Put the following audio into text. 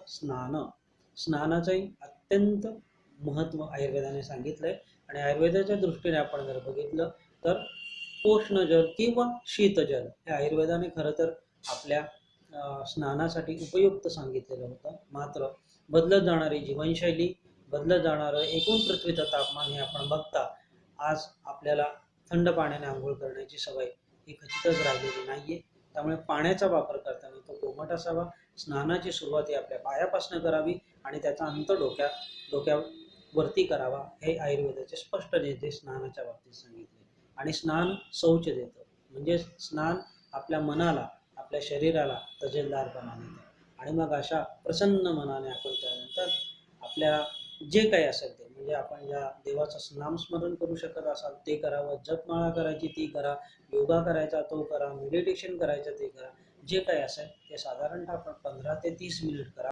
स्नान. स्नानाचंही अत्यंत महत्त्व आयुर्वेदाने सांगितलंय आणि आयुर्वेदाच्या दृष्टीने आपण जर बघितलं तर उष्णजल किंवा शीतजल हे आयुर्वेदाने खरं तर आपल्या स्नानासाठी उपयुक्त सांगितलेलं होतं. मात्र बदलत जाणारी जीवनशैली, बदलत जाणारं एकूण पृथ्वीचं तापमान हे आपण बघता आज आपल्याला थंड पाण्याने आंघोळ करण्याची सवय ही खचितच राहिलेली नाहीये. त्यामुळे पाण्याचा वापर करताना तो कोमट असावा. स्नानाची सुरुवात ही आपल्या पायापासून करावी आणि त्याचा अंत डोक्यावरती करावा हे आयुर्वेदाचे स्पष्ट निर्देश स्नानाच्या बाबतीत सांगितले. आणि स्नान शौच देतं, म्हणजे स्नान आपल्या मनाला, आपल्या शरीराला तजेलदारपणा देतं आणि मग अशा प्रसन्न मनाने आपण त्यानंतर आपल्या जे काही असेल ते, म्हणजे आपण ज्या देवाचं नामस्मरण करू शकत असाल ते करावं, जपमाळा करायची ती करा, योगा करायचा तो करा, मेडिटेशन करायचं ते करा, जे काही असेल ते साधारणतः आपण 15 ते 30 मिनिट करा.